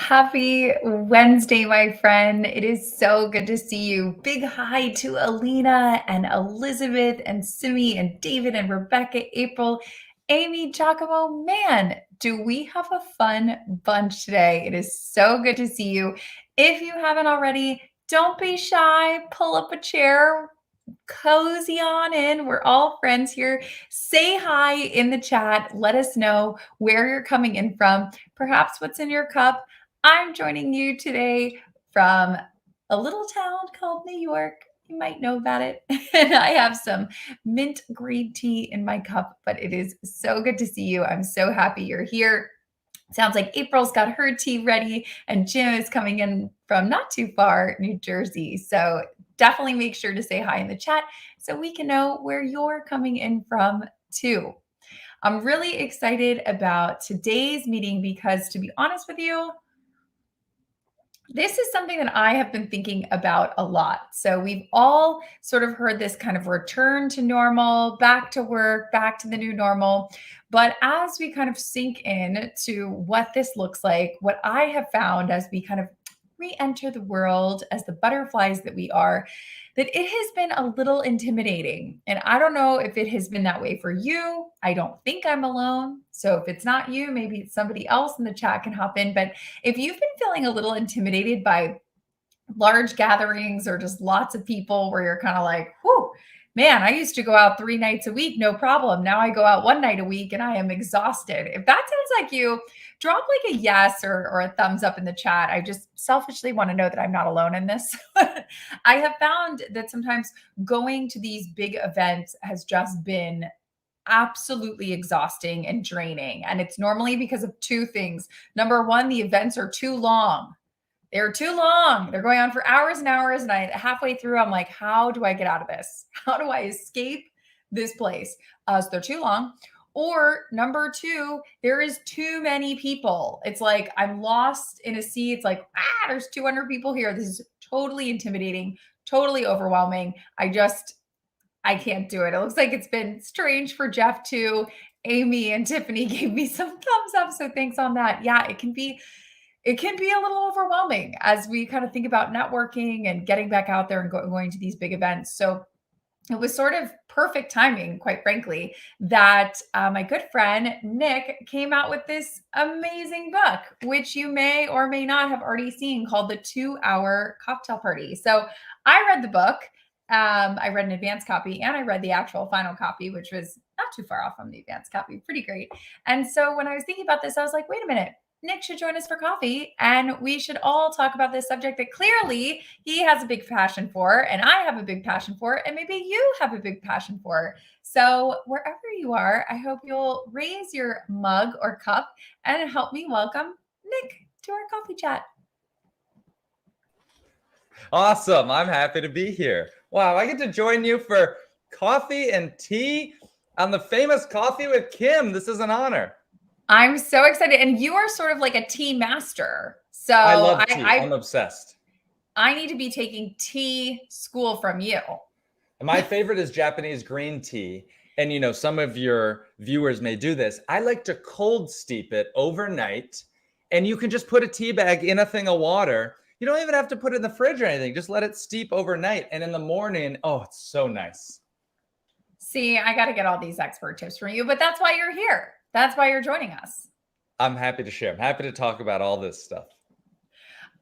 Happy Wednesday, my friend. It is so good to see you. Big hi to Alina and Elizabeth and Simi and David and Rebecca, April, Amy, Giacomo. Man, do we have a fun bunch today? It is so good to see you. If you haven't already, don't be shy. Pull up a chair, cozy on in. We're all friends here. Say hi in the chat. Let us know where you're coming in from, perhaps what's in your cup. I'm joining you today from a little town called New York. You might know about it. And I have some mint green tea in my cup, but it is so good to see you. I'm so happy you're here. Sounds like April's got her tea ready, and Jim is coming in from not too far, New Jersey. So definitely make sure to say hi in the chat so we can know where you're coming in from too. I'm really excited about today's meeting because, to be honest with you, this is something that I have been thinking about a lot. So we've all sort of heard this kind of return to normal, back to work, back to the new normal. But as we kind of sink in to what this looks like, what I have found as we kind of re-enter the world as the butterflies that we are, that it has been a little intimidating. And I don't know if it has been that way for you. I don't think I'm alone. So if it's not you, maybe it's somebody else in the chat can hop in. But if you've been feeling a little intimidated by large gatherings or just lots of people where you're kind of like, whew, man, I used to go out 3 nights a week, no problem. Now I go out 1 night a week and I am exhausted. If that sounds like you, drop like a yes or a thumbs up in the chat. I just selfishly want to know that I'm not alone in this. I have found that sometimes going to these big events has just been absolutely exhausting and draining. And it's normally because of 2 things. Number 1, the events are too long. They're too long. They're going on for hours and hours. And I halfway through, I'm like, how do I get out of this? How do I escape this place? So they're too long. Or number 2, there is too many people. It's like I'm lost in a sea. It's like, there's 200 people here. This is totally intimidating, totally overwhelming. I can't do it. It looks like it's been strange for Jeff too. Amy and Tiffany gave me some thumbs up. So thanks on that. Yeah, it can be a little overwhelming as we kind of think about networking and getting back out there and going to these big events. So it was sort of perfect timing, quite frankly, that my good friend Nick came out with this amazing book, which you may or may not have already seen, called The 2-Hour Cocktail Party. So I read the book. I read an advanced copy and I read the actual final copy, which was not too far off from the advanced copy. Pretty great. And so when I was thinking about this, I was like, wait a minute. Nick should join us for coffee and we should all talk about this subject that clearly he has a big passion for, and I have a big passion for, and maybe you have a big passion for. So wherever you are, I hope you'll raise your mug or cup and help me welcome Nick to our coffee chat. Awesome. I'm happy to be here. Wow, I get to join you for coffee and tea on the famous Coffee with Kim. This is an honor. I'm so excited. And you are sort of like a tea master. So I love tea. I'm obsessed. I need to be taking tea school from you. My favorite is Japanese green tea. And, you know, some of your viewers may do this. I like to cold steep it overnight. And you can just put a tea bag in a thing of water. You don't even have to put it in the fridge or anything. Just let it steep overnight. And in the morning, oh, it's so nice. See, I got to get all these expert tips from you, but that's why you're here. That's why you're joining us. I'm happy to share. I'm happy to talk about all this stuff.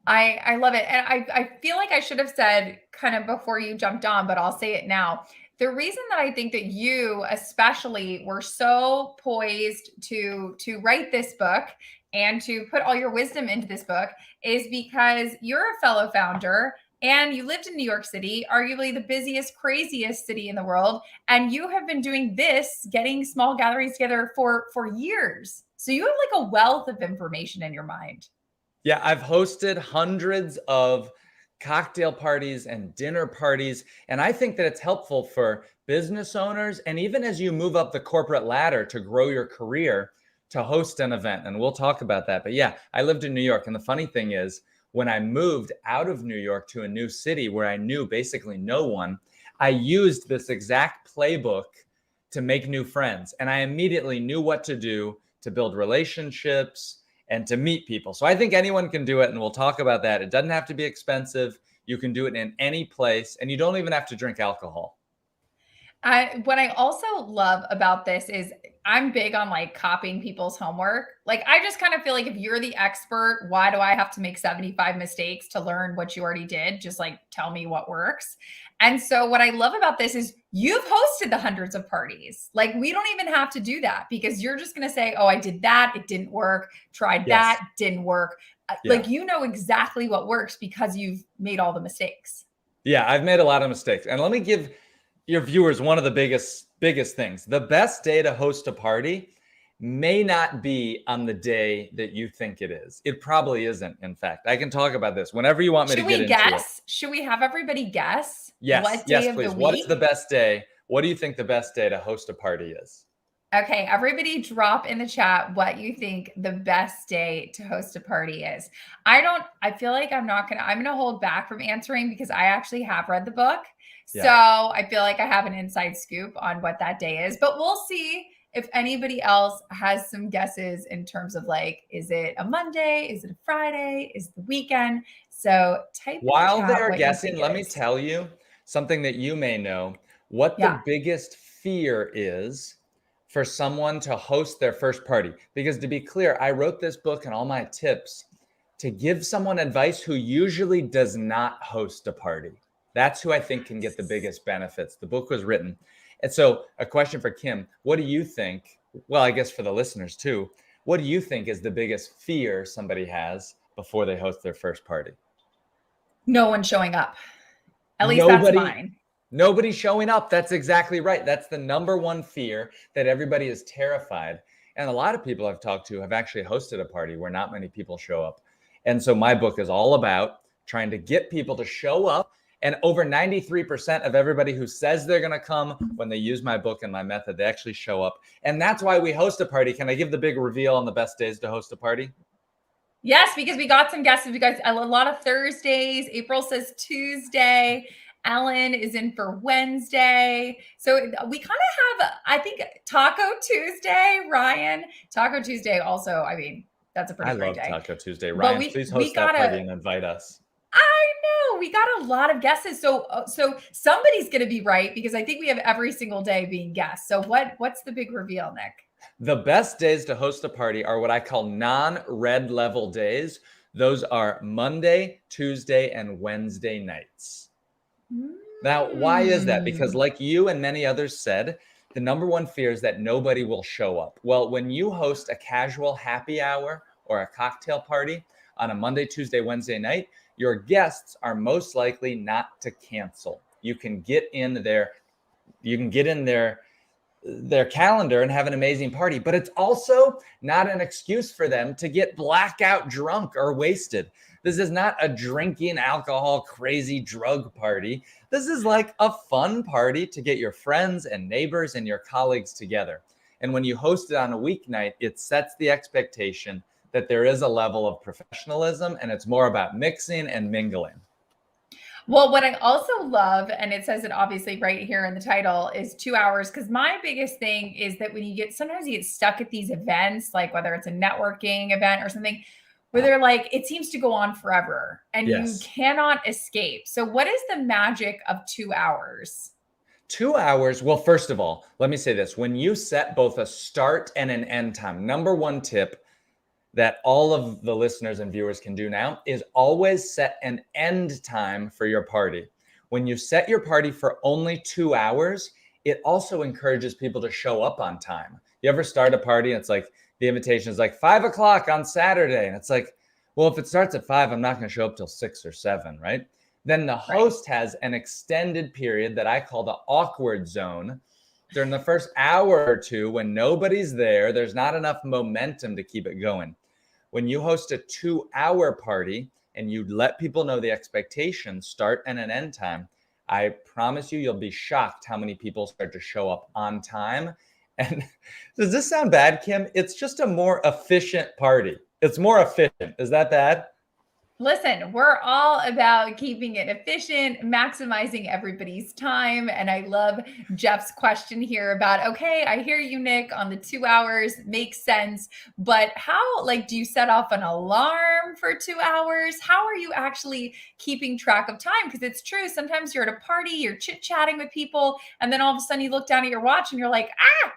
I love it. And I feel like I should have said kind of before you jumped on, but I'll say it now. The reason that I think that you especially were so poised to write this book and to put all your wisdom into this book is because you're a fellow founder and you lived in New York City, arguably the busiest, craziest city in the world. And you have been doing this, getting small gatherings together for years. So you have like a wealth of information in your mind. Yeah, I've hosted hundreds of cocktail parties and dinner parties. And I think that it's helpful for business owners. And even as you move up the corporate ladder to grow your career, to host an event. And we'll talk about that. But yeah, I lived in New York. And the funny thing is, when I moved out of New York to a new city where I knew basically no one, I used this exact playbook to make new friends. And I immediately knew what to do to build relationships and to meet people. So I think anyone can do it, and we'll talk about that. It doesn't have to be expensive. You can do it in any place, and you don't even have to drink alcohol. What I also love about this is I'm big on like copying people's homework. Like, I just kind of feel like if you're the expert, why do I have to make 75 mistakes to learn what you already did? Just like tell me what works. And so, what I love about this is you've hosted the hundreds of parties. Like, we don't even have to do that because you're just going to say, oh, I did that. It didn't work. Tried Yes. that. Didn't work. Yeah. Like, you know exactly what works because you've made all the mistakes. Yeah, I've made a lot of mistakes. And let me give your viewers one of the biggest things. The best day to host a party may not be on the day that you think it is. It probably isn't, in fact. I can talk about this whenever you want me to get into it. Should we guess? Should we have everybody guess? Yes, What day of please. the week? What is the best day? What do you think the best day to host a party is? Okay, everybody drop in the chat what you think the best day to host a party is. I feel like I'm gonna hold back from answering because I actually have read the book. Yeah. So I feel like I have an inside scoop on what that day is, but we'll see if anybody else has some guesses in terms of like, is it a Monday? Is it a Friday? Is it the weekend? So type in the While chat they're what you guessing, think let it me is. tell you something that you may know. What Yeah. the biggest fear is for someone to host their first party. Because to be clear, I wrote this book and all my tips to give someone advice who usually does not host a party. That's who I think can get the biggest benefits. The book was written. And so a question for Kim, what do you think? Well, I guess for the listeners too, what do you think is the biggest fear somebody has before they host their first party? No one showing up. At least that's mine. Nobody showing up. That's exactly right. That's the number one fear, that everybody is terrified. And a lot of people I've talked to have actually hosted a party where not many people show up. And so my book is all about trying to get people to show up. And over 93% of everybody who says they're going to come, when they use my book and my method, they actually show up. And that's why we host a party. Can I give the big reveal on the best days to host a party? Yes, because we got some guesses. We got a lot of Thursdays. April says Tuesday. Ellen is in for Wednesday. So we kind of have, I think, Taco Tuesday, Ryan. Taco Tuesday also, I mean, that's a pretty great day. I love Taco Tuesday. Ryan, please host that party and invite us. I know. We got a lot of guesses. So somebody's going to be right because I think we have every single day being guessed. So what's the big reveal, Nick? The best days to host a party are what I call non-red level days. Those are Monday, Tuesday, and Wednesday nights. Now, why is that? Because like you and many others said, the number one fear is that nobody will show up. Well, when you host a casual happy hour or a cocktail party on a Monday, Tuesday, Wednesday night, your guests are most likely not to cancel. You can get in their calendar and have an amazing party, but it's also not an excuse for them to get blackout drunk or wasted. This is not a drinking alcohol crazy drug party. This is like a fun party to get your friends and neighbors and your colleagues together. And when you host it on a weeknight, it sets the expectation that there is a level of professionalism and it's more about mixing and mingling. Well, what I also love, and it says it obviously right here in the title, is 2 hours. Because my biggest thing is that sometimes you get stuck at these events, like whether it's a networking event or something, where they're like, it seems to go on forever and you cannot escape. So what is the magic of 2 hours? 2 hours. Well, first of all, let me say this. When you set both a start and an end time, number one tip that all of the listeners and viewers can do now is always set an end time for your party. When you set your party for only 2 hours, it also encourages people to show up on time. You ever start a party and it's like, the invitation is like 5 o'clock on Saturday. And it's like, well, if it starts at 5, I'm not going to show up till 6 or 7, right? Then the host has an extended period that I call the awkward zone. During the first hour or two, when nobody's there, there's not enough momentum to keep it going. When you host a 2-hour party and you let people know the expectations, start and an end time, I promise you'll be shocked how many people start to show up on time. And does this sound bad, Kim? It's just a more efficient party. It's more efficient. Is that bad? Listen, we're all about keeping it efficient, maximizing everybody's time. And I love Jeff's question here about, okay, I hear you, Nick, on the 2 hours, makes sense. But how, like, do you set off an alarm for 2 hours? How are you actually keeping track of time? Because it's true. Sometimes you're at a party, you're chit chatting with people, and then all of a sudden you look down at your watch and you're like,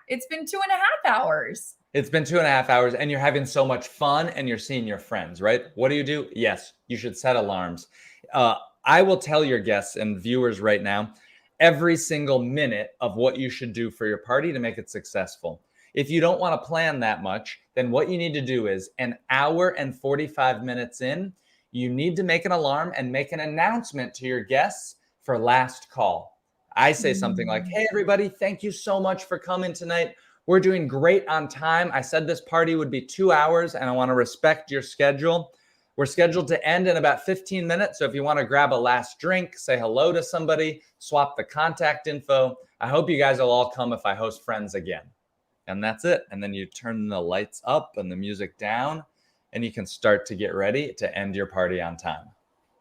it's been 2.5 hours. It's been 2.5 hours and you're having so much fun and you're seeing your friends, right? What do? Yes, you should set alarms. I will tell your guests and viewers right now every single minute of what you should do for your party to make it successful. If you don't want to plan that much, then what you need to do is an hour and 45 minutes in, you need to make an alarm and make an announcement to your guests for last call. I say something like, hey, everybody, thank you so much for coming tonight. We're doing great on time. I said this party would be 2 hours and I want to respect your schedule. We're scheduled to end in about 15 minutes. So if you want to grab a last drink, say hello to somebody, swap the contact info. I hope you guys will all come if I host friends again. And that's it. And then you turn the lights up and the music down and you can start to get ready to end your party on time.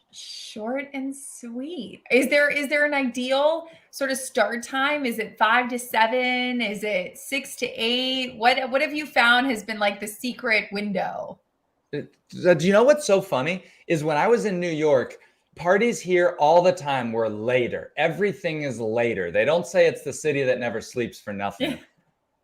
Short and sweet. Is there an ideal sort of start time? Is it 5 to 7? Is it 6 to 8? What have you found has been like the secret window? Do you know what's so funny is when I was in New York, parties here all the time were later. Everything is later. They don't say it's the city that never sleeps for nothing.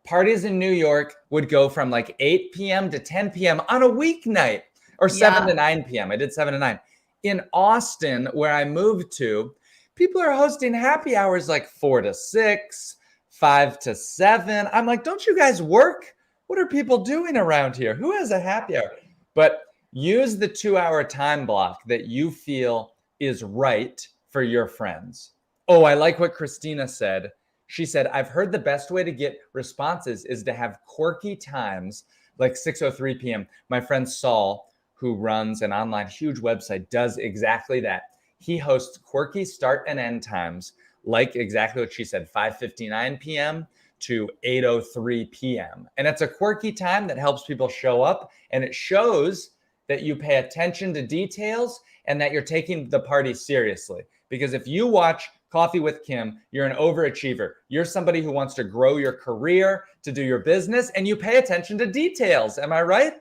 Parties in New York would go from like 8 p.m. to 10 p.m. on a weeknight, or 7 to 9 p.m. I did 7 to 9. In Austin, where I moved to, people are hosting happy hours like 4 to 6, 5 to 7. I'm like, don't you guys work? What are people doing around here? Who has a happy hour? But use the 2-hour time block that you feel is right for your friends. Oh, I like what Christina said. She said, I've heard the best way to get responses is to have quirky times like 6:03 p.m. My friend Saul, who runs an online huge website, does exactly that. He hosts quirky start and end times, like exactly what she said, 5:59 p.m. to 8:03 p.m. And it's a quirky time that helps people show up, and it shows that you pay attention to details and that you're taking the party seriously. Because if you watch Coffee with Kim, you're an overachiever. You're somebody who wants to grow your career, to do your business, and you pay attention to details. Am I right?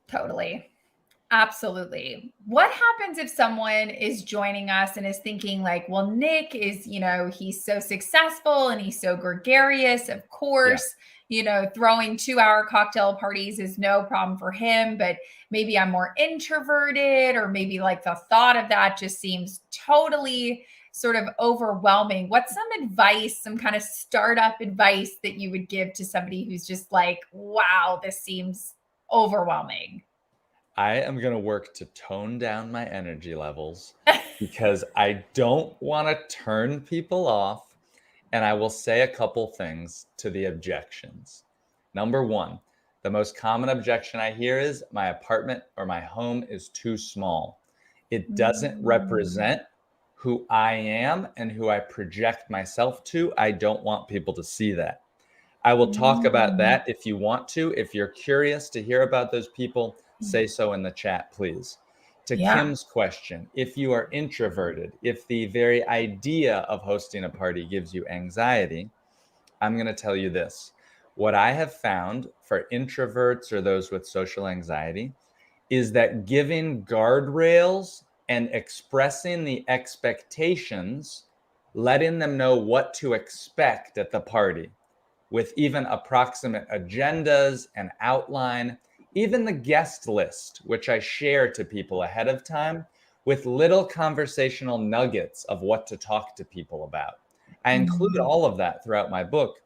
Totally. Absolutely. What happens if someone is joining us and is thinking like, well, Nick is, he's so successful and he's so gregarious. Of course, throwing 2-hour cocktail parties is no problem for him, but maybe I'm more introverted, or maybe like the thought of that just seems totally sort of overwhelming. What's some advice, some kind of startup advice that you would give to somebody who's just like, wow, this seems overwhelming? I am going to work to tone down my energy levels because I don't want to turn people off. And I will say a couple things to the objections. Number one, the most common objection I hear is my apartment or my home is too small. It doesn't represent who I am and who I project myself to. I don't want people to see that. I will talk about that if you want to. If you're curious to hear about those people, say so in the chat, please. To Kim's question, if you are introverted, if the very idea of hosting a party gives you anxiety, I'm going to tell you this. What I have found for introverts or those with social anxiety is that giving guardrails and expressing the expectations, letting them know what to expect at the party, with even approximate agendas and outline, even the guest list, which I share to people ahead of time, with little conversational nuggets of what to talk to people about. I include all of that throughout my book,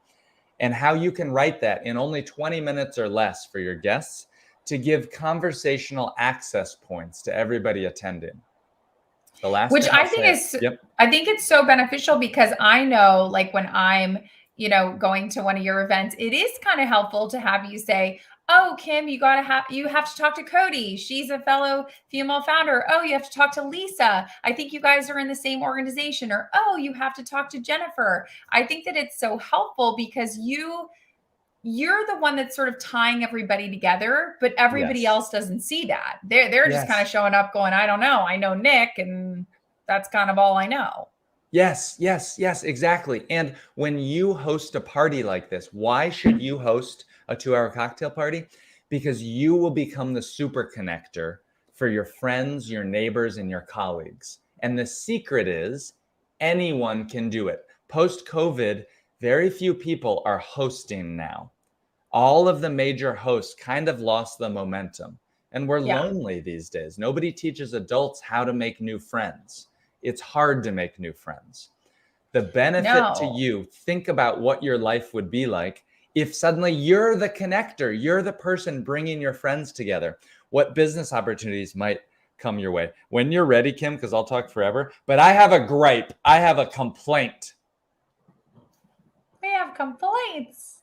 and how you can write that in only 20 minutes or less for your guests to give conversational access points to everybody attending. The last Which thing I I'll think say, is, yep. I think it's so beneficial because I know, like, when I'm, going to one of your events, it is kind of helpful to have you say, oh, Kim, you have to talk to Cody. She's a fellow female founder. Oh, you have to talk to Lisa. I think you guys are in the same organization. Or, oh, you have to talk to Jennifer. I think that it's so helpful because you you're the one that's sort of tying everybody together, but everybody Yes. else doesn't see that. They're just kind of Yes. showing up going, I don't know. I know Nick, and that's kind of all I know. Yes, yes, yes, exactly. And when you host a party like this, why should you host a 2-hour cocktail party? Because you will become the super connector for your friends, your neighbors, and your colleagues. And the secret is anyone can do it. Post COVID, very few people are hosting now. All of the major hosts kind of lost the momentum. And we're Yeah. lonely these days. Nobody teaches adults how to make new friends. It's hard to make new friends. The benefit to No. you, think about what your life would be like if suddenly you're the connector, you're the person bringing your friends together. What business opportunities might come your way? When you're ready, Kim, because I'll talk forever, but I have a gripe. I have a complaint. We have complaints.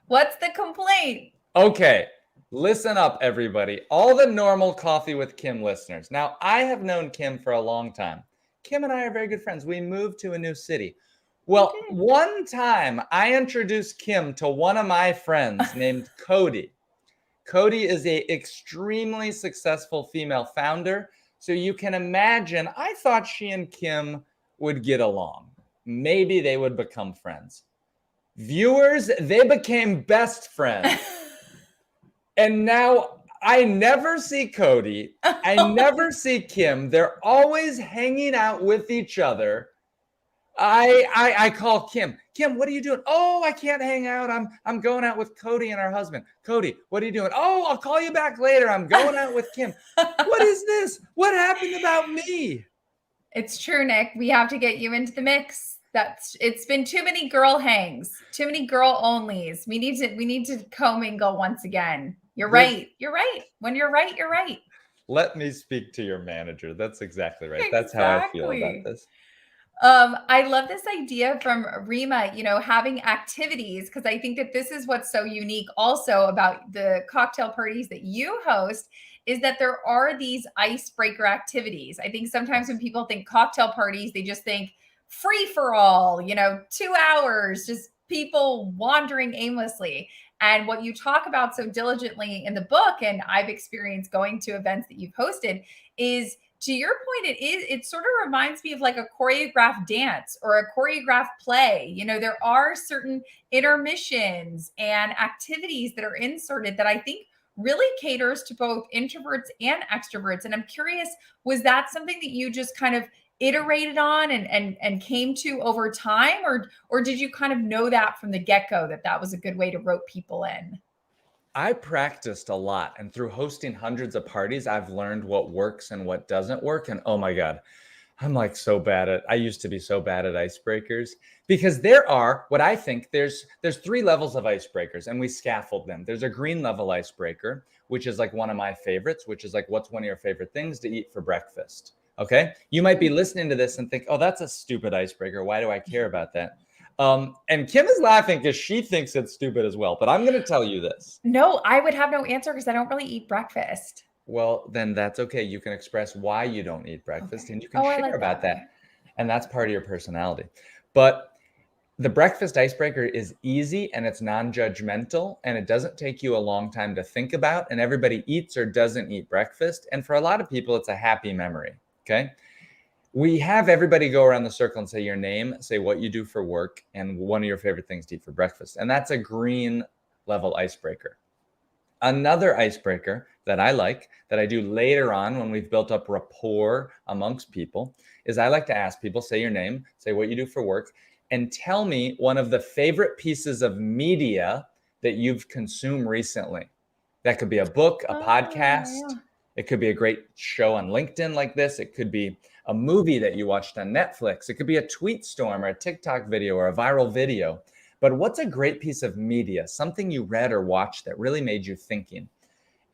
What's the complaint? Okay, listen up, everybody. All the normal Coffee with Kim listeners. Now, I have known Kim for a long time. Kim and I are very good friends. We moved to a new city. Well, one time I introduced Kim to one of my friends named Cody. Cody is a extremely successful female founder. So you can imagine, I thought she and Kim would get along. Maybe they would become friends. Viewers, they became best friends. And now I never see Cody. I never see Kim. They're always hanging out with each other. I call Kim. Kim, what are you doing? Oh, I can't hang out. I'm going out with Cody and her husband. Cody, what are you doing? Oh, I'll call you back later. I'm going out with Kim. What is this? What happened about me? It's true, Nick. We have to get you into the mix. It's been too many girl hangs, too many girl onlys. We need to commingle once again. You're right. You're right. When you're right, you're right. Let me speak to your manager. That's exactly right. That's how I feel about this. I love this idea from Rima, having activities, because I think that this is what's so unique also about the cocktail parties that you host is that there are these icebreaker activities. I think sometimes when people think cocktail parties, they just think free for all, 2 hours, just people wandering aimlessly. And what you talk about so diligently in the book, and I've experienced going to events that you've hosted, is to your point, it sort of reminds me of like a choreographed dance or a choreographed play. There are certain intermissions and activities that are inserted that I think really caters to both introverts and extroverts. And I'm curious, was that something that you just kind of iterated on and came to over time, or did you kind of know that from the get-go that was a good way to rope people in? I practiced a lot, and through hosting hundreds of parties, I've learned what works and what doesn't work. And oh my God, I'm like I used to be so bad at icebreakers because there are what I think there's 3 levels of icebreakers and we scaffold them. There's a green level icebreaker, which is like one of my favorites, which is like, what's one of your favorite things to eat for breakfast? Okay. You might be listening to this and think, oh, that's a stupid icebreaker. Why do I care about that? And Kim is laughing because she thinks it's stupid as well. But I'm going to tell you this. No, I would have no answer because I don't really eat breakfast. Well, then that's okay. You can express why you don't eat breakfast and you can I share like about that. that. And that's part of your personality. But the breakfast icebreaker is easy and it's non-judgmental and it doesn't take you a long time to think about. And everybody eats or doesn't eat breakfast. And for a lot of people, it's a happy memory. Okay. We have everybody go around the circle and say your name, say what you do for work, and one of your favorite things to eat for breakfast. And that's a green level icebreaker. Another icebreaker that I like, that I do later on when we've built up rapport amongst people, is I like to ask people, say your name, say what you do for work, and tell me one of the favorite pieces of media that you've consumed recently. That could be a book, a podcast. Yeah. It could be a great show on LinkedIn like this. It could be a movie that you watched on Netflix. It could be a tweet storm or a TikTok video or a viral video. But what's a great piece of media, something you read or watched that really made you thinking?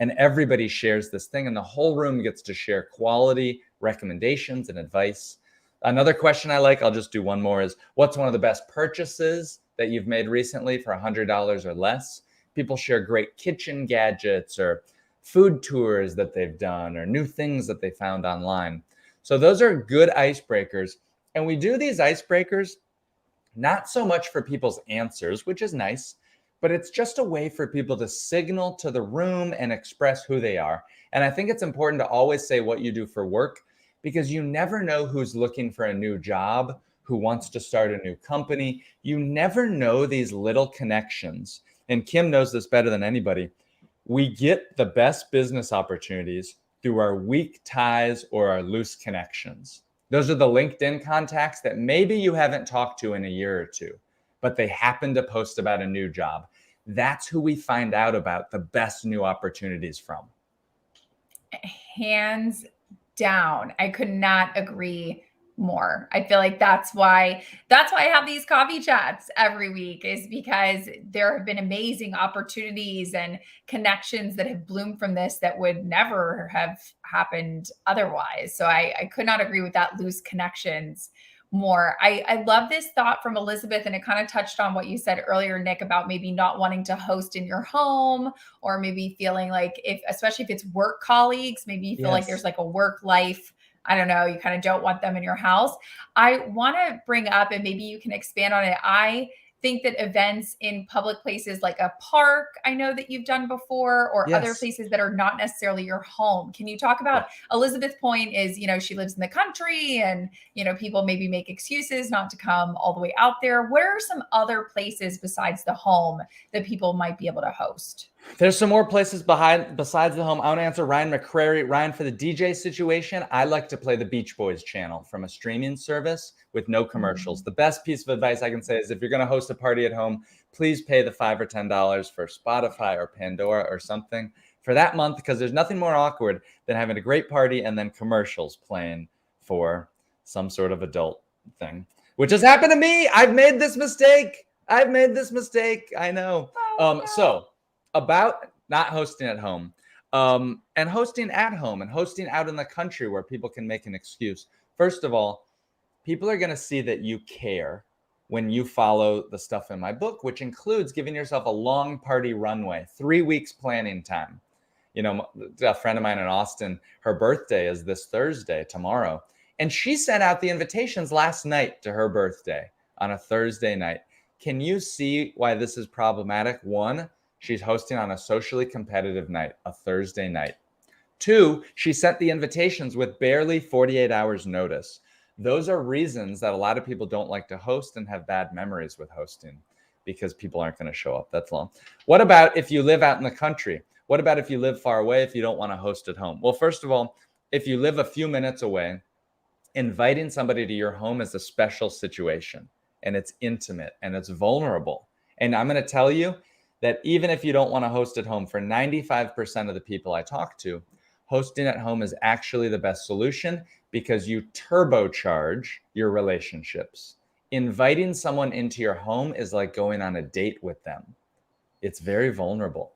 And everybody shares this thing and the whole room gets to share quality recommendations and advice. Another question I like, I'll just do one more, is what's one of the best purchases that you've made recently for $100 or less? People share great kitchen gadgets or food tours that they've done or new things that they found online. So those are good icebreakers. And we do these icebreakers not so much for people's answers, which is nice, but it's just a way for people to signal to the room and express who they are. And I think it's important to always say what you do for work, because you never know who's looking for a new job, who wants to start a new company. You never know these little connections. And Kim knows this better than anybody. We get the best business opportunities through our weak ties or our loose connections. Those are the LinkedIn contacts that maybe you haven't talked to in a year or two, but they happen to post about a new job. That's who we find out about the best new opportunities from. Hands down. I could not agree more. I feel like that's why I have these coffee chats every week, is because there have been amazing opportunities and connections that have bloomed from this that would never have happened otherwise. So I could not agree with that loose connections more. I love this thought from Elizabeth, and it kind of touched on what you said earlier, Nick, about maybe not wanting to host in your home, or maybe feeling like, if especially if it's work colleagues, maybe you feel like there's Yes. like a work life, I don't know, you kind of don't want them in your house. I want to bring up, and maybe you can expand on it, I think that events in public places like a park, I know that you've done before, or other Yes. places that are not necessarily your home. Can you talk Yeah. about, Elizabeth's point is, she lives in the country, and, people maybe make excuses not to come all the way out there. Where are some other places besides the home that people might be able to host? There's some more places besides the home. I want to answer Ryan McCrary. Ryan, for the DJ situation, I like to play the Beach Boys channel from a streaming service with no commercials. The best piece of advice I can say is, if you're going to host a party at home, please pay the $5 or $10 for Spotify or Pandora or something for that month, because there's nothing more awkward than having a great party and then commercials playing for some sort of adult thing, which has happened to me. I've made this mistake. I know. Oh, no. So about not hosting at home, and hosting at home, and hosting out in the country where people can make an excuse. First of all, people are going to see that you care when you follow the stuff in my book, which includes giving yourself a long party runway, 3 weeks planning time. A friend of mine in Austin, her birthday is this Thursday, tomorrow. And she sent out the invitations last night to her birthday on a Thursday night. Can you see why this is problematic? One, she's hosting on a socially competitive night, a Thursday night. Two, she sent the invitations with barely 48 hours notice. Those are reasons that a lot of people don't like to host and have bad memories with hosting, because people aren't going to show up. That's long. What about if you live out in the country? What about if you live far away, if you don't want to host at home? Well, first of all, if you live a few minutes away, inviting somebody to your home is a special situation, and it's intimate and it's vulnerable. And I'm going to tell you that even if you don't want to host at home, for 95% of the people I talk to, hosting at home is actually the best solution, because you turbocharge your relationships. Inviting someone into your home is like going on a date with them. It's very vulnerable,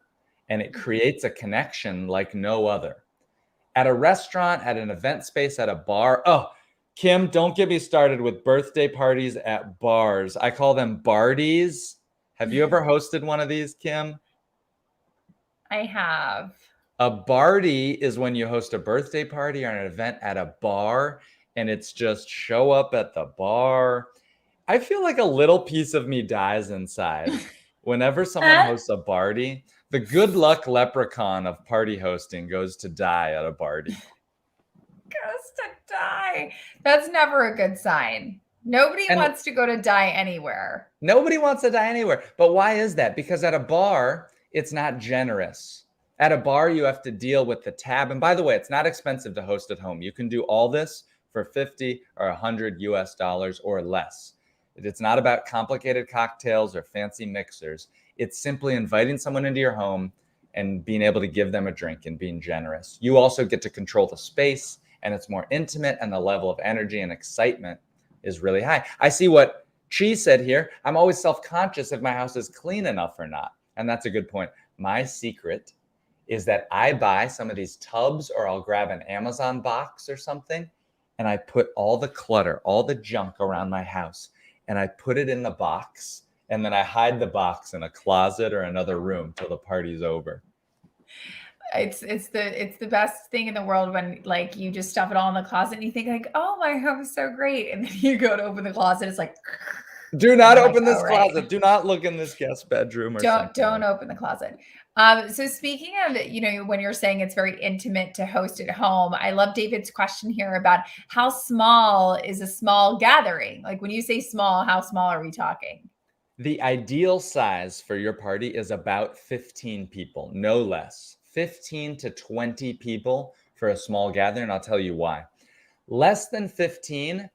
and it creates a connection like no other. At a restaurant, at an event space, at a bar. Oh, Kim, don't get me started with birthday parties at bars. I call them bardies. Have you ever hosted one of these, Kim? I have. A bardy is when you host a birthday party or an event at a bar, and it's just show up at the bar. I feel like a little piece of me dies inside whenever someone hosts a bardy. The good luck leprechaun of party hosting goes to die at a bardy. Goes to die. That's never a good sign. Nobody And wants to go to die anywhere. nobody wants to die anywhere. But why is that? Because at a bar, it's not generous. At a bar, you have to deal with the tab. And by the way, it's not expensive to host at home. You can do all this for 50 or 100 US dollars or less. It's not about complicated cocktails or fancy mixers. It's simply inviting someone into your home and being able to give them a drink and being generous. You also get to control the space, and it's more intimate, and the level of energy and excitement is really high. I see what Chi said here. I'm always self-conscious if my house is clean enough or not. And that's a good point. My secret is that I buy some of these tubs, or I'll grab an Amazon box or something, and I put all the clutter, all the junk around my house, and I put it in the box, and then I hide the box in a closet or another room till the party's over. It's the best thing in the world when, like, you just stuff it all in the closet and you think like, oh, my home is so great, and then you go to open the closet, it's like Do And not I'm like, open oh, this right. closet. Do not look in this guest bedroom or something. Don't open the closet. So speaking of, when you're saying it's very intimate to host at home, I love David's question here about how small is a small gathering? Like when you say small, how small are we talking? The ideal size for your party is about 15 people, no less. 15 to 20 people for a small gathering. I'll tell you why. Less than 15,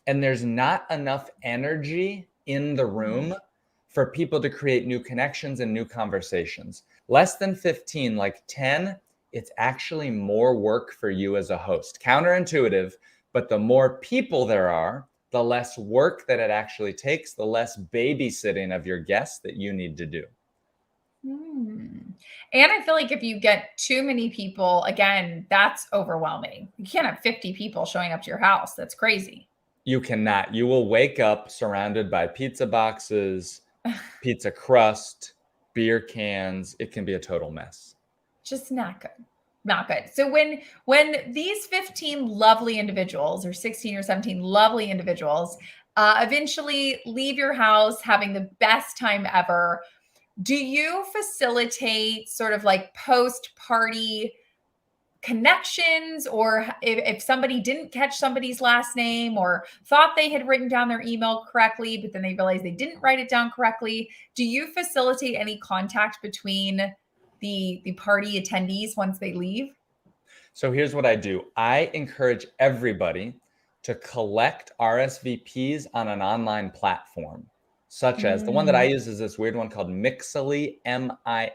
and there's not enough energy in the room for people to create new connections and new conversations. Less than 15, like 10, it's actually more work for you as a host. Counterintuitive, but the more people there are, the less work that it actually takes, the less babysitting of your guests that you need to do. And I feel like if you get too many people, again, that's overwhelming. You can't have 50 people showing up to your house. That's crazy. You cannot. You will wake up surrounded by pizza boxes, pizza crust, beer cans. It can be a total mess. Just not good. Not good. So when these 15 lovely individuals or 16 or 17 lovely individuals eventually leave your house having the best time ever, do you facilitate sort of like post-party connections, or if somebody didn't catch somebody's last name or thought they had written down their email correctly, but then they realized they didn't write it down correctly, do you facilitate any contact between the party attendees once they leave? So here's what I do. I encourage everybody to collect RSVPs on an online platform, such as the one that I use is this weird one called Mixily, Mixily.com.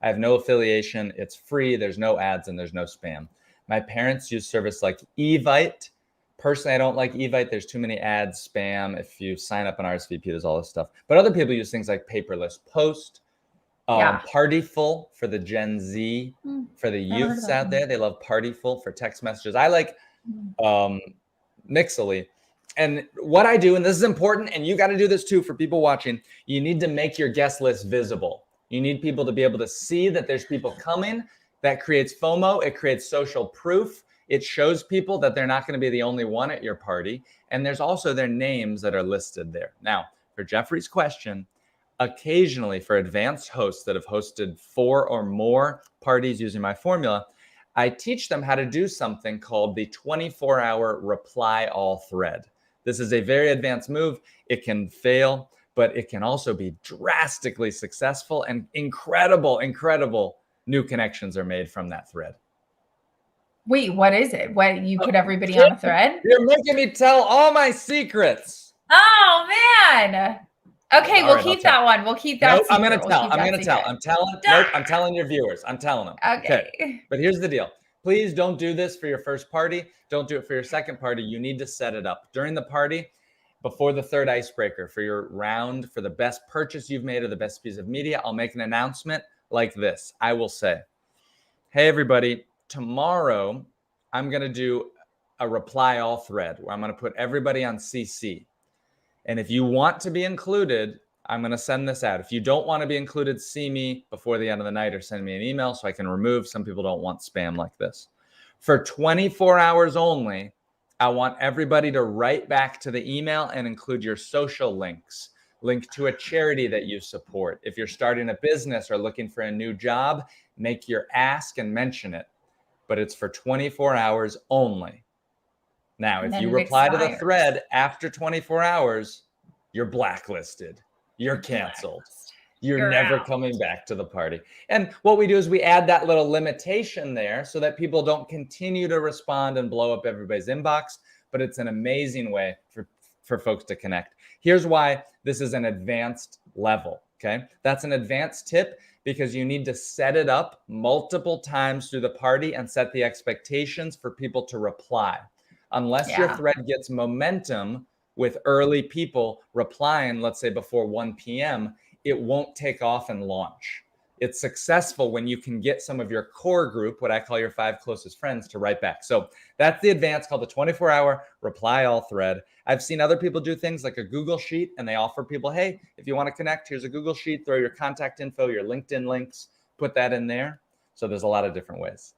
I have no affiliation. It's free. There's no ads and there's no spam. My parents use service like Evite. Personally, I don't like Evite. There's too many ads, spam. If you sign up on RSVP, there's all this stuff. But other people use things like Paperless Post, Partyful for the Gen Z, for the youths out there. They love Partyful for text messages. I like Mixily. And what I do, and this is important, and you got to do this too for people watching, you need to make your guest list visible. You need people to be able to see that there's people coming. That creates FOMO. It creates social proof. It shows people that they're not going to be the only one at your party. And there's also their names that are listed there. Now, for Jeffrey's question, occasionally for advanced hosts that have hosted 4 or more parties using my formula, I teach them how to do something called the 24-hour reply all thread. This is a very advanced move. It can fail, but it can also be drastically successful, and incredible new connections are made from that thread. Wait, what is it? What, you put everybody on a thread? You're making me tell all my secrets. Oh man. Okay, All we'll right, keep that one. We'll keep that. Nope, I'm gonna tell. I'm gonna tell. Nope, I'm telling your viewers. I'm telling them. Okay. But here's the deal. Please don't do this for your first party. Don't do it for your second party. You need to set it up during the party, before the third icebreaker, for your round, for the best purchase you've made or the best piece of media. I'll make an announcement like this. I will say, hey, everybody, tomorrow I'm going to do a reply all thread where I'm going to put everybody on CC. And if you want to be included, I'm going to send this out. If you don't want to be included, see me before the end of the night or send me an email so I can remove. Some people don't want spam like this. For 24 hours only, I want everybody to write back to the email and include your social links, link to a charity that you support. If you're starting a business or looking for a new job, make your ask and mention it. But it's for 24 hours only. Now, if you reply to the thread after 24 hours, you're blacklisted. You're canceled. You're never coming back to the party. And what we do is we add that little limitation there so that people don't continue to respond and blow up everybody's inbox. But it's an amazing way for folks to connect. Here's why this is an advanced level. Okay. That's an advanced tip because you need to set it up multiple times through the party and set the expectations for people to reply. Unless your thread gets momentum with early people replying, let's say before 1 p.m., it won't take off and launch. It's successful when you can get some of your core group, what I call your 5 closest friends, to write back. So that's the advance called the 24-hour reply all thread. I've seen other people do things like a Google Sheet, and they offer people, hey, if you want to connect, here's a Google Sheet, throw your contact info, your LinkedIn links, put that in there. So there's a lot of different ways.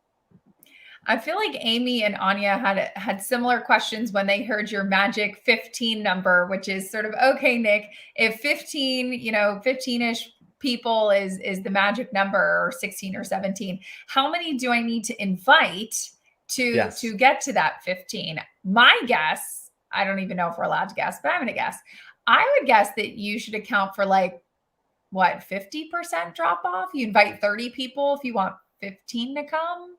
I feel like Amy and Anya had similar questions when they heard your magic 15 number, which is sort of, okay, Nick, if 15, 15-ish people is the magic number, or 16 or 17, how many do I need to invite Yes. to get to that 15? My guess, I don't even know if we're allowed to guess, but I'm going to guess. I would guess that you should account for like what, 50% drop off? You invite 30 people if you want 15 to come. Is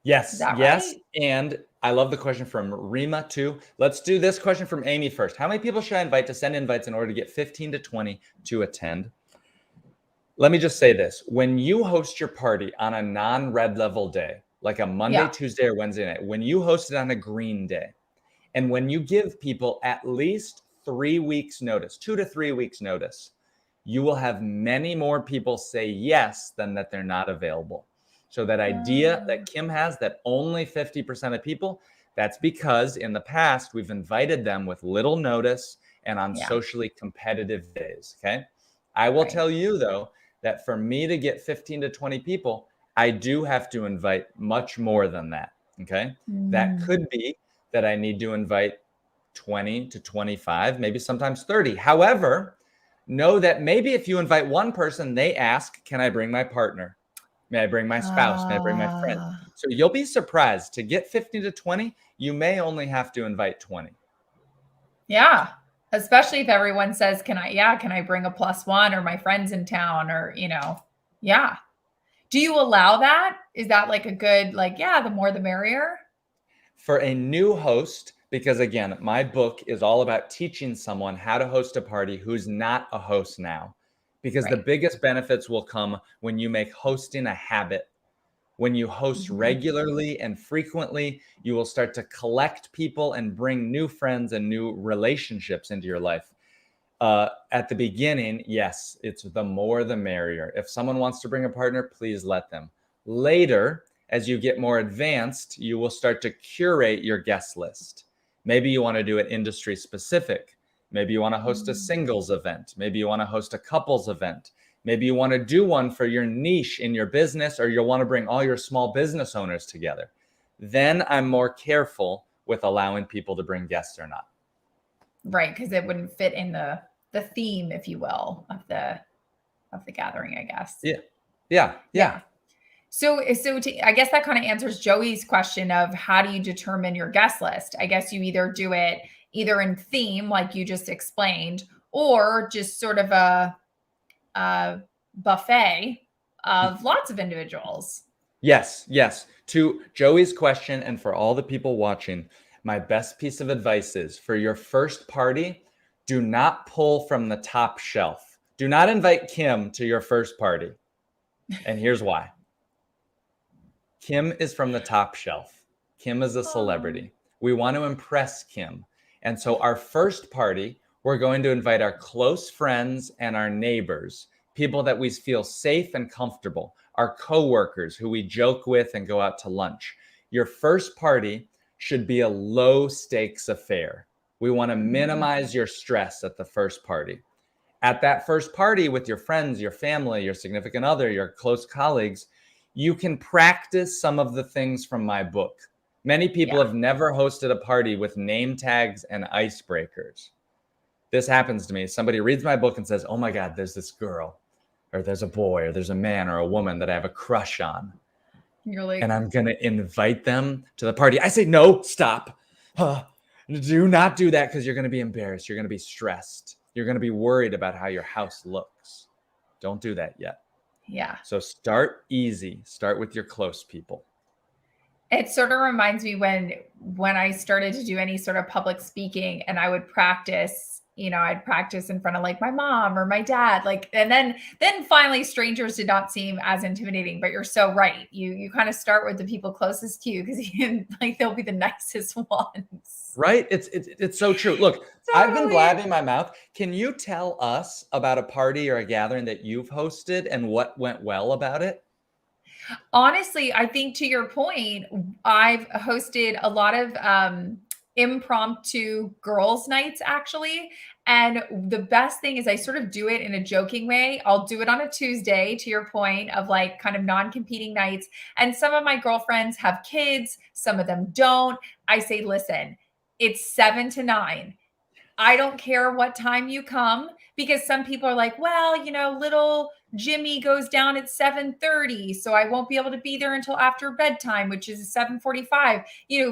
Yes, that yes. right? And I love the question from Rima too. Let's do this question from Amy first. How many people should I invite to send invites in order to get 15 to 20 to attend? Let me just say this. When you host your party on a non-red level day, like a Monday, Yeah. Tuesday, or Wednesday night, when you host it on a green day, and when you give people at least 3 weeks notice, 2 to 3 weeks notice, you will have many more people say yes than that they're not available. So that idea that Kim has, that only 50% of people, that's because in the past we've invited them with little notice and on Yeah. socially competitive days. Okay. I will Right. tell you though, that for me to get 15 to 20 people, I do have to invite much more than that. Okay. That Mm. could be that I need to invite 20 to 25, maybe sometimes 30. However, know that maybe if you invite one person, they ask, can I bring my partner? May I bring my spouse? May I bring my friend? Ah, So you'll be surprised to get 15 to 20, you may only have to invite 20. yeah. Especially if everyone says, can I bring a plus one, or my friends in town, or, yeah. Do you allow that? Is that like a good, like, yeah, the more the merrier? For a new host, because again, my book is all about teaching someone how to host a party who's not a host now. Because the Right. biggest benefits will come when you make hosting a habit. When you host Mhm. regularly and frequently, you will start to collect people and bring new friends and new relationships into your life. At the beginning, yes, it's the more the merrier. If someone wants to bring a partner, please let them. Later, as you get more advanced, you will start to curate your guest list. Maybe you want to do it industry specific. Maybe you want to host a Mm. singles event. Maybe you want to host a couples event. Maybe you want to do one for your niche in your business, or you'll want to bring all your small business owners together. Then I'm more careful with allowing people to bring guests or not. Right, because it wouldn't fit in the theme, if you will, of the gathering, I guess. Yeah. Yeah. Yeah. Yeah. I guess that kind of answers Joey's question of, how do you determine your guest list? I guess you either do it either in theme, like you just explained, or just sort of a buffet of lots of individuals. Yes, yes. To Joey's question, and for all the people watching, my best piece of advice is for your first party, do not pull from the top shelf. Do not invite Kim to your first party. And here's why. Kim is from the top shelf. Kim is a Oh, celebrity. We want to impress Kim. And so, our first party, we're going to invite our close friends and our neighbors, people that we feel safe and comfortable, our coworkers who we joke with and go out to lunch. Your first party should be a low stakes affair. We want to mhm. minimize your stress at the first party. At that first party with your friends, your family, your significant other, your close colleagues, you can practice some of the things from my book. Many people Yeah. have never hosted a party with name tags and icebreakers. This happens to me. Somebody reads my book and says, oh my God, there's this girl, or there's a boy, or there's a man or a woman that I have a crush on, You're and like, I'm going to invite them to the party. I say, no, stop. Do not do that, because you're going to be embarrassed. You're going to be stressed. You're going to be worried about how your house looks. Don't do that yet. yeah. So start easy. Start with your close people. It sort of reminds me when I started to do any sort of public speaking, and I would practice, I'd practice in front of like my mom or my dad, like, and then finally strangers did not seem as intimidating. But you're so right. You kind of start with the people closest to you, because like they'll be the nicest ones. Right? It's so true. Look, I've been Totally. blabbing my mouth. Can you tell us about a party or a gathering that you've hosted and what went well about it? Honestly, I think to your point, I've hosted a lot of impromptu girls' nights, actually. And the best thing is I sort of do it in a joking way. I'll do it on a Tuesday, to your point, of like kind of non-competing nights. And some of my girlfriends have kids, some of them don't. I say, listen, it's 7 to 9. I don't care what time you come, because some people are like, well, little Jimmy goes down at 7:30, so I won't be able to be there until after bedtime, which is 7:45.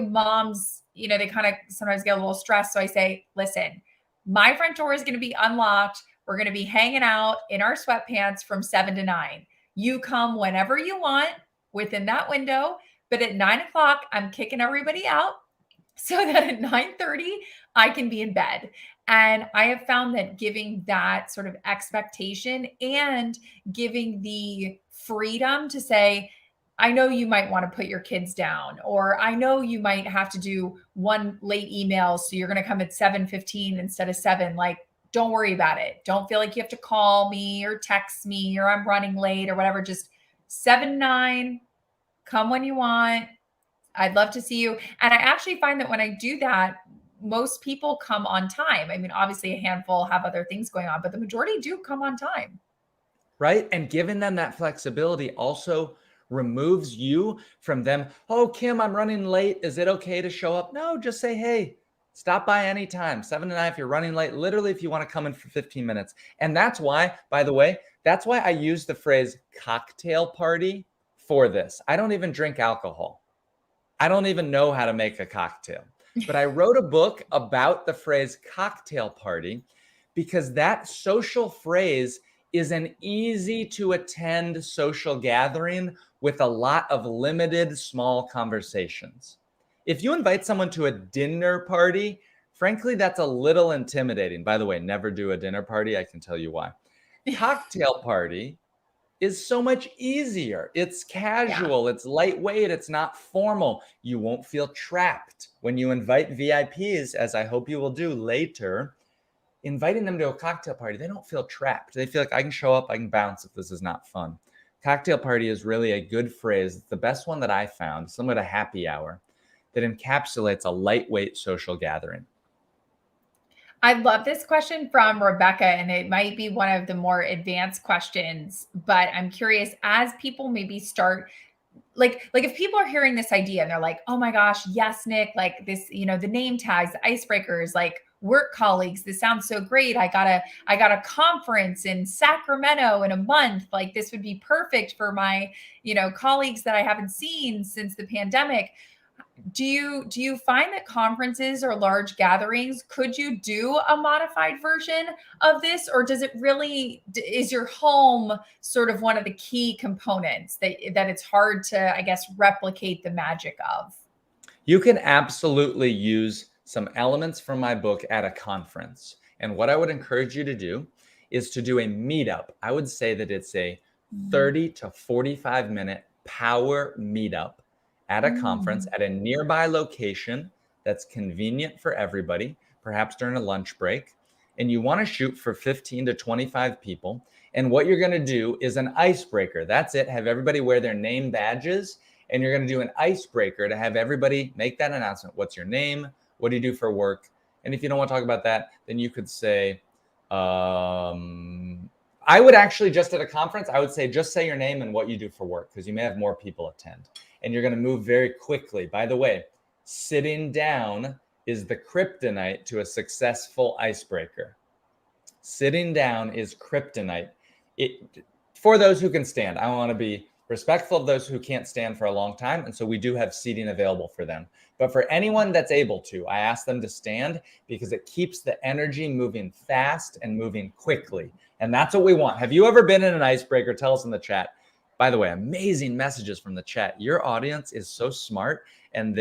Moms, they kind of sometimes get a little stressed. So I say, listen, my front door is going to be unlocked. We're going to be hanging out in our sweatpants from 7 to 9. You come whenever you want within that window. But at 9 o'clock, I'm kicking everybody out so that at 9:30 I can be in bed. And I have found that giving that sort of expectation and giving the freedom to say, I know you might want to put your kids down, or I know you might have to do one late email, so you're going to come at 7:15 instead of 7. Like, don't worry about it. Don't feel like you have to call me or text me or I'm running late or whatever. Just 7 to 9, come when you want. I'd love to see you. And I actually find that when I do that, most people come on time. I mean, obviously a handful have other things going on, but the majority do come on time. Right. And giving them that flexibility also removes you from them. Oh, Kim, I'm running late. Is it okay to show up? No, just say, hey, stop by anytime. 7 to 9 if you're running late, literally if you want to come in for 15 minutes. And that's why, by the way, that's why I use the phrase cocktail party for this. I don't even drink alcohol. I don't even know how to make a cocktail. But I wrote a book about the phrase cocktail party because that social phrase is an easy to attend social gathering with a lot of limited small conversations. If you invite someone to a dinner party, frankly, that's a little intimidating. By the way, never do a dinner party. I can tell you why. Cocktail party is so much easier. It's casual, It's lightweight, it's not formal. You won't feel trapped when you invite VIPs, as I hope you will do later. Inviting them to a cocktail party, they don't feel trapped. They feel like I can show up, I can bounce if this is not fun. Cocktail party is really a good phrase. It's the best one that I found, similar to happy hour, that encapsulates a lightweight social gathering. I love this question from Rebecca, and it might be one of the more advanced questions, but I'm curious, as people maybe start, like if people are hearing this idea and they're like, oh my gosh, yes, Nick, like this, the name tags, the icebreakers, like work colleagues, this sounds so great. I got a conference in Sacramento in a month. Like, this would be perfect for my, colleagues that I haven't seen since the pandemic. Do you find that conferences or large gatherings, could you do a modified version of this, or does it really, is your home sort of one of the key components that it's hard to, I guess, replicate the magic of? You can absolutely use some elements from my book at a conference. And what I would encourage you to do is to do a meetup. I would say that it's a 30 to 45 minute power meetup at a conference at a nearby location that's convenient for everybody, perhaps during a lunch break. And you want to shoot for 15 to 25 people. And what you're going to do is an icebreaker. That's it. Have everybody wear their name badges. And you're going to do an icebreaker to have everybody make that announcement. What's your name? What do you do for work? And if you don't want to talk about that, then you could say, I would actually, just at a conference, I would say, just say your name and what you do for work, because you may have more people attend. And you're going to move very quickly. By the way, sitting down is the kryptonite to a successful icebreaker. Sitting down is kryptonite. For those who can stand, I want to be respectful of those who can't stand for a long time. And so we do have seating available for them. But for anyone that's able to, I ask them to stand because it keeps the energy moving fast and moving quickly. And that's what we want. Have you ever been in an icebreaker? Tell us in the chat. By the way, amazing messages from the chat. Your audience is so smart, and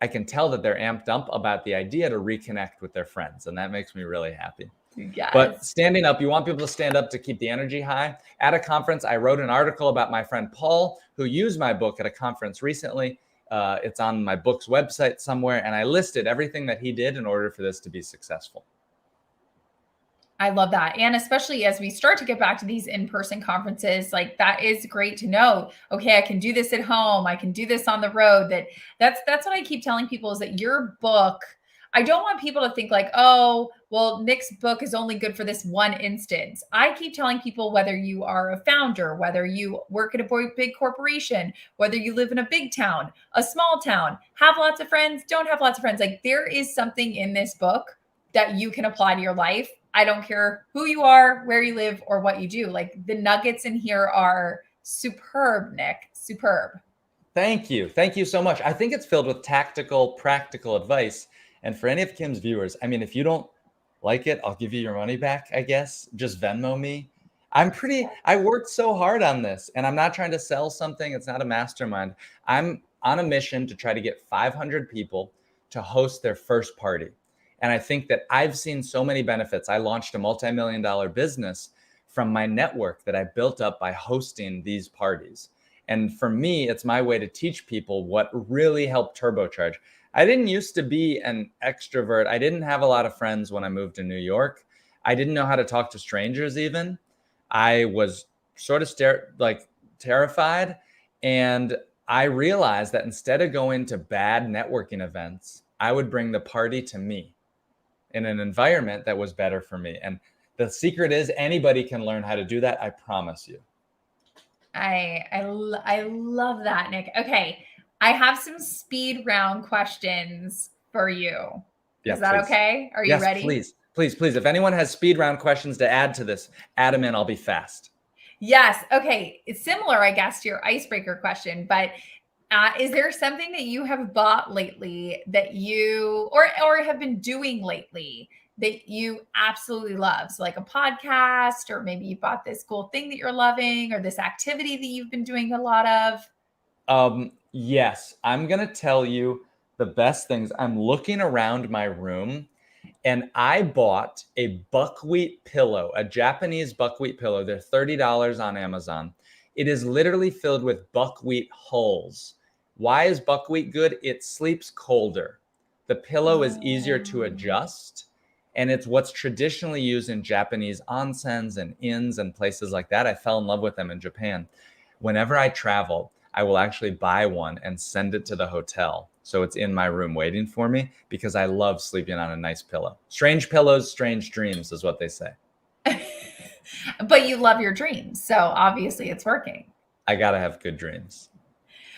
I can tell that they're amped up about the idea to reconnect with their friends. And that makes me really happy. Yes. But standing up, you want people to stand up to keep the energy high. At a conference, I wrote an article about my friend Paul, who used my book at a conference recently. It's on my book's website somewhere. And I listed everything that he did in order for this to be successful. I love that. And especially as we start to get back to these in-person conferences, like that is great to know. Okay, I can do this at home. I can do this on the road. That's what I keep telling people is that your book, I don't want people to think like, oh, well, Nick's book is only good for this one instance. I keep telling people whether you are a founder, whether you work at a big corporation, whether you live in a big town, a small town, have lots of friends, don't have lots of friends. Like there is something in this book that you can apply to your life. I don't care who you are, where you live, or what you do. Like the nuggets in here are superb, Nick. Superb. Thank you. Thank you so much. I think it's filled with tactical, practical advice. And for any of Kim's viewers, I mean, if you don't like it, I'll give you your money back, I guess. Just Venmo me. I worked so hard on this, and I'm not trying to sell something. It's not a mastermind. I'm on a mission to try to get 500 people to host their first party. And I think that I've seen so many benefits. I launched a multi-million-dollar business from my network that I built up by hosting these parties. And for me, it's my way to teach people what really helped turbocharge. I didn't used to be an extrovert. I didn't have a lot of friends when I moved to New York. I didn't know how to talk to strangers even. I was sort of terrified. And I realized that instead of going to bad networking events, I would bring the party to me in an environment that was better for me. And the secret is anybody can learn how to do that. I promise you. I love that, Nick. Okay. I have some speed round questions for you. Yeah, Is that please. okay? Are you Yes, ready? please. Please, please. If anyone has speed round questions to add to this, add them in. I'll be fast. Yes. Okay. It's similar, I guess, to your icebreaker question, but is there something that you have bought lately that you or have been doing lately that you absolutely love? So like a podcast, or maybe you bought this cool thing that you're loving, or this activity that you've been doing a lot of? Yes, I'm gonna tell you the best things. I'm looking around my room and I bought a buckwheat pillow, a Japanese buckwheat pillow. They're $30 on Amazon. It is literally filled with buckwheat hulls. Why is buckwheat good? It sleeps colder. The pillow is easier to adjust, and it's what's traditionally used in Japanese onsens and inns and places like that. I fell in love with them in Japan. Whenever I travel, I will actually buy one and send it to the hotel. So it's in my room waiting for me because I love sleeping on a nice pillow. Strange pillows, strange dreams is what they say. But you love your dreams, so obviously it's working. I gotta have good dreams.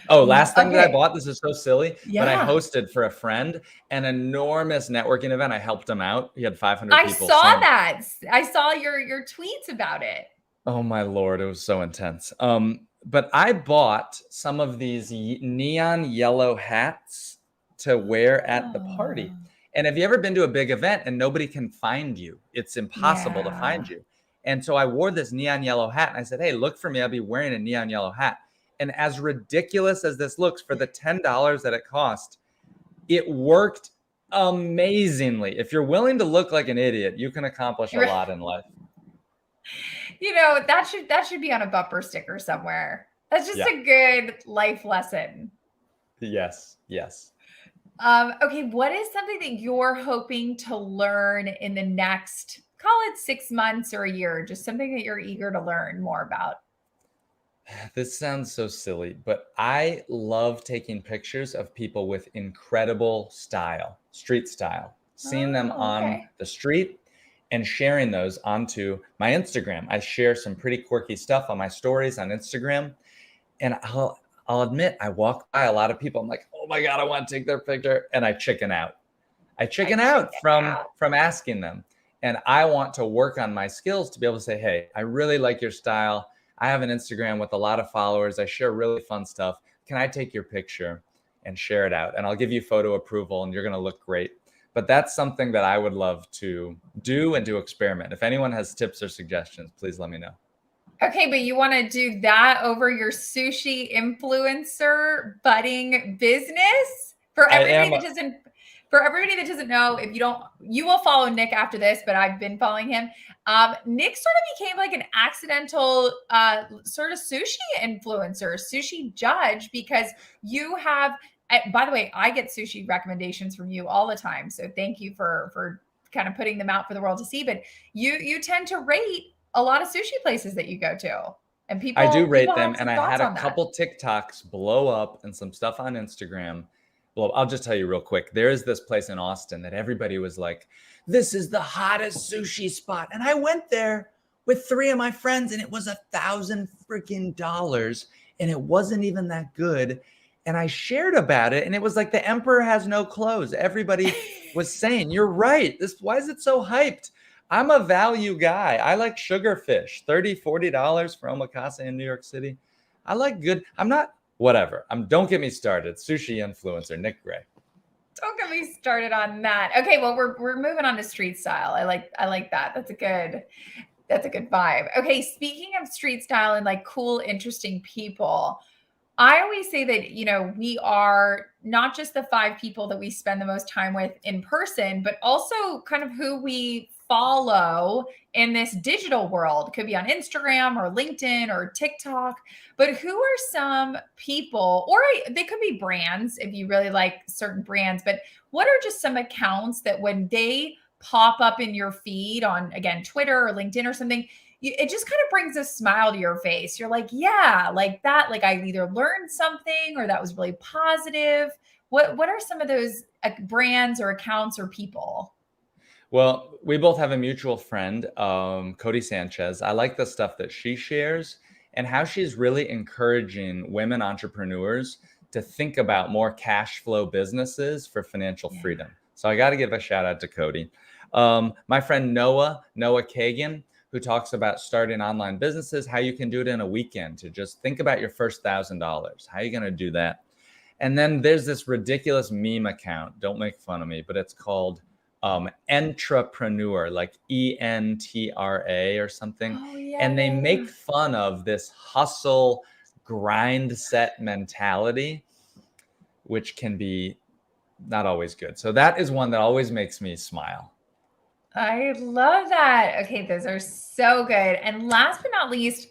Oh, last thing that I Okay. bought, this is so silly, but I Yeah. hosted for a friend an enormous networking event. I helped him out. He had 500 I people. saw that. I saw your tweets about it. Oh my Lord, it was so intense. But I bought some of these neon yellow hats to wear at the party. Oh, And have you ever been to a big event and nobody can find you? It's impossible to yeah. find you. And so I wore this neon yellow hat and I said, hey, look for me. I'll be wearing a neon yellow hat. And as ridiculous as this looks, for the $10 that it cost, it worked amazingly. If you're willing to look like an idiot, you can accomplish a lot in life. That should be on a bumper sticker somewhere. That's just Yeah. a good life lesson. Yes. Yes. Okay, what is something that you're hoping to learn in the next, call it 6 months or a year, just something that you're eager to learn more about? This sounds so silly, but I love taking pictures of people with incredible style, street style, seeing them Oh, on okay. the street and sharing those onto my Instagram. I share some pretty quirky stuff on my stories on Instagram. And I'll admit, I walk by a lot of people. I'm like, oh my God, I want to take their picture. And I chicken out. I I chicken check out it from out. asking them. And I want to work on my skills to be able to say, hey, I really like your style. I have an Instagram with a lot of followers. I share really fun stuff. Can I take your picture and share it out? And I'll give you photo approval and you're going to look great. But that's something that I would love to do and to experiment. If anyone has tips or suggestions, please let me know. Okay, but you want to do that over your sushi influencer budding business? For I everybody am. that doesn't for everybody that doesn't know, if you don't, you will follow Nick after this, but I've been following him. Nick sort of became like an accidental sort of sushi influencer, sushi judge, because you have, by the way, I get sushi recommendations from you all the time. So thank you for kind of putting them out for the world to see, but you tend to rate a lot of sushi places that you go to. And I do people rate have them, and some I thoughts had a on that. couple TikToks blow up and some stuff on Instagram. Well, I'll just tell you real quick. There is this place in Austin that everybody was like, this is the hottest sushi spot. And I went there with 3 of my friends, and it was $1,000 freaking dollars, and it wasn't even that good. And I shared about it, and it was like the emperor has no clothes. Everybody was saying, you're right. Why is it so hyped? I'm a value guy. I like sugarfish, $30, $40 for omakase in New York City. I like good. I'm not, whatever. Don't get me started. Sushi influencer, Nick Gray. Don't get me started on that. Okay, well, we're moving on to street style. I like that. That's a good vibe. Okay, speaking of street style and like cool, interesting people, I always say that, we are not just the 5 people that we spend the most time with in person, but also kind of who we follow in this digital world. Could be on Instagram or LinkedIn or TikTok, but who are some people, or they could be brands if you really like certain brands, but what are just some accounts that when they pop up in your feed on, again, Twitter or LinkedIn or something, it just kind of brings a smile to your face. You're like, yeah, like that. Like I either learned something or that was really positive. What are some of those brands or accounts or people? Well, we both have a mutual friend, Cody Sanchez. I like the stuff that she shares and how she's really encouraging women entrepreneurs to think about more cash flow businesses for financial freedom. So I got to give a shout out to Cody. My friend Noah Kagan, who talks about starting online businesses, how you can do it in a weekend to just think about your first $1,000. How are you going to do that? And then there's this ridiculous meme account. Don't make fun of me, but it's called Entrepreneur, like ENTRA or something. Oh, yeah. And they make fun of this hustle, grind set mentality, which can be not always good. So that is one that always makes me smile. I love that. Okay, those are so good. And last but not least,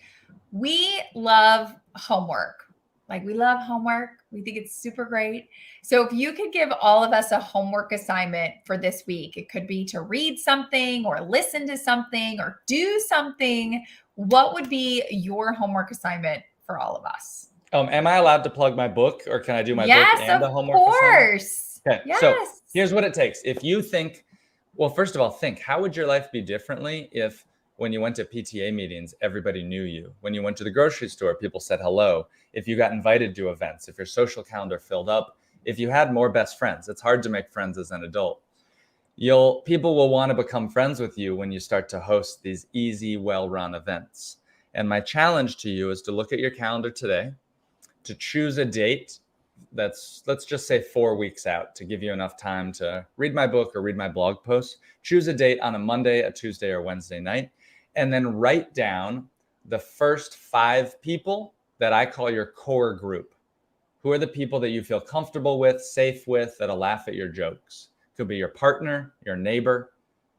we love homework. Like we love homework. We think it's super great. So if you could give all of us a homework assignment for this week, it could be to read something or listen to something or do something. What would be your homework assignment for all of us? Am I allowed to plug my book, or can I do my book and Yes, a of homework assignment? course. Okay, Yes. so here's what it takes. If you think, well, first of all, think, how would your life be differently if when you went to PTA meetings, everybody knew you? When you went to the grocery store, people said hello. If you got invited to events, if your social calendar filled up, if you had more best friends. It's hard to make friends as an adult. People will want to become friends with you when you start to host these easy, well-run events. And my challenge to you is to look at your calendar today, to choose a date that's, let's just say 4 weeks out, to give you enough time to read my book or read my blog post. Choose a date on a Monday, a Tuesday, or Wednesday night, and then write down the first 5 people that I call your core group. Who are the people that you feel comfortable with, safe with, that'll laugh at your jokes? Could be your partner, your neighbor,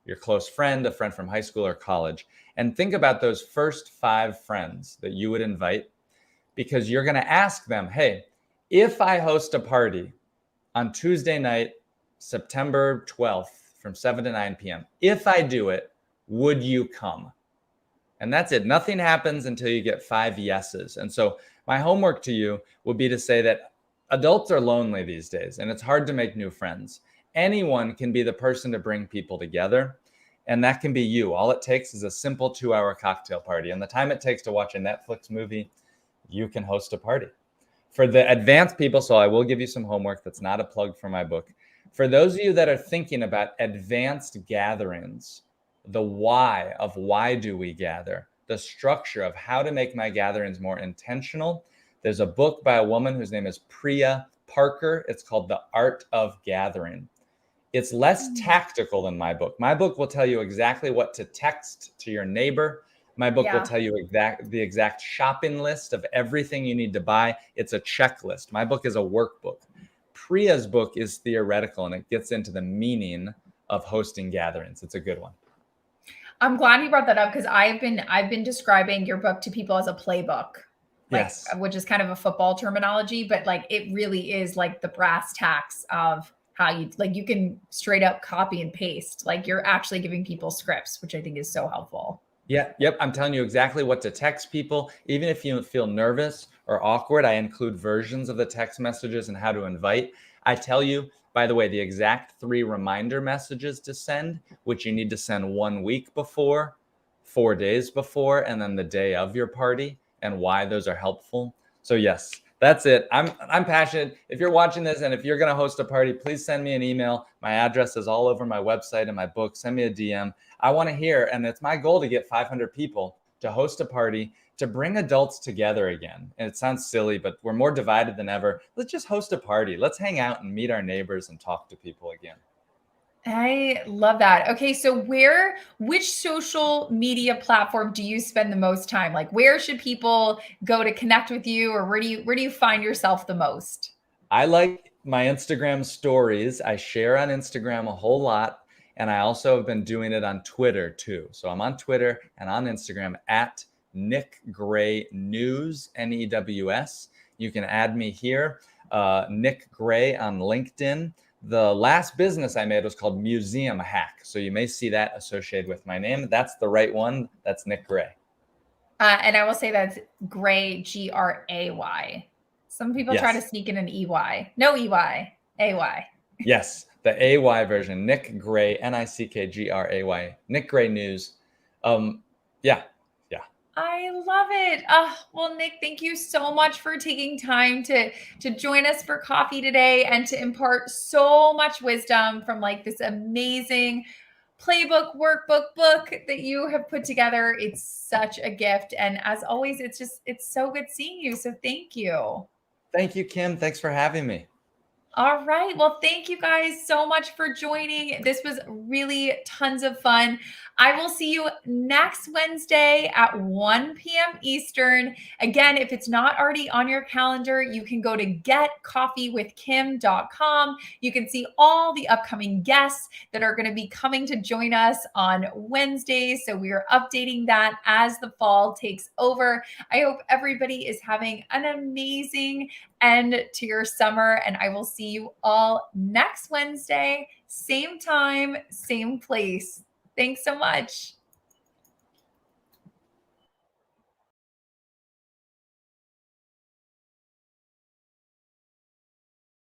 your close friend, a friend from high school or college. And think about those first 5 friends that you would invite, because you're going to ask them, hey, if I host a party on Tuesday night, September 12th from 7 to 9 p.m., if I do it, would you come? And that's it. Nothing happens until you get 5 yeses. And so my homework to you would be to say that adults are lonely these days, and it's hard to make new friends. Anyone can be the person to bring people together, and that can be you. All it takes is a simple 2-hour cocktail party. And the time it takes to watch a Netflix movie, you can host a party. For the advanced people, so I will give you some homework that's not a plug for my book. For those of you that are thinking about advanced gatherings, the why of why do we gather, the structure of how to make my gatherings more intentional, there's a book by a woman whose name is Priya Parker. It's called The Art of Gathering. It's less tactical than my book. My book will tell you exactly what to text to your neighbor. My book will tell you the exact shopping list of everything you need to buy. It's a checklist. My book is a workbook. Priya's book is theoretical, and it gets into the meaning of hosting gatherings. It's a good one. I'm glad you brought that up, because I've been describing your book to people as a playbook, like, yes, which is kind of a football terminology, but like it really is like the brass tacks of how you like, you can straight up copy and paste. Like you're actually giving people scripts, which I think is so helpful. Yeah, yep. I'm telling you exactly what to text people. Even if you feel nervous or awkward, I include versions of the text messages and how to invite. I tell you, by the way, the exact 3 reminder messages to send, which you need to send 1 week before, 4 days before, and then the day of your party, and why those are helpful. So yes, that's it. I'm passionate. If you're watching this and if you're going to host a party, please send me an email. My address is all over my website and my book. Send me a DM. I want to hear, and it's my goal to get 500 people to host a party to bring adults together again. And it sounds silly, but we're more divided than ever. Let's just host a party. Let's hang out and meet our neighbors and talk to people again. I love that. Okay, so which social media platform do you spend the most time? Like where should people go to connect with you, or where do you find yourself the most? I like my Instagram stories. I share on Instagram a whole lot. And I also have been doing it on Twitter too. So I'm on Twitter and on Instagram at Nick Gray News, News. You can add me here, Nick Gray on LinkedIn. The last business I made was called Museum Hack. So you may see that associated with my name. That's the right one. That's Nick Gray. And I will say that's Gray, Gray. Some people try to Yes. sneak in an EY. No EY, AY. Yes. The AY version, Nick Gray, Nickgray, Nick Gray News. Yeah. Yeah. I love it. Well, Nick, thank you so much for taking time to join us for coffee today and to impart so much wisdom from like this amazing playbook, workbook, book that you have put together. It's such a gift. And as always, it's so good seeing you. So thank you. Thank you, Kim. Thanks for having me. All right. Well, thank you guys so much for joining. This was really tons of fun. I will see you next Wednesday at 1 p.m. Eastern. Again, if it's not already on your calendar, you can go to getcoffeewithkim.com. You can see all the upcoming guests that are going to be coming to join us on Wednesdays. So we are updating that as the fall takes over. I hope everybody is having an amazing end to your summer, and I will see you all next Wednesday, same time, same place. Thanks so much.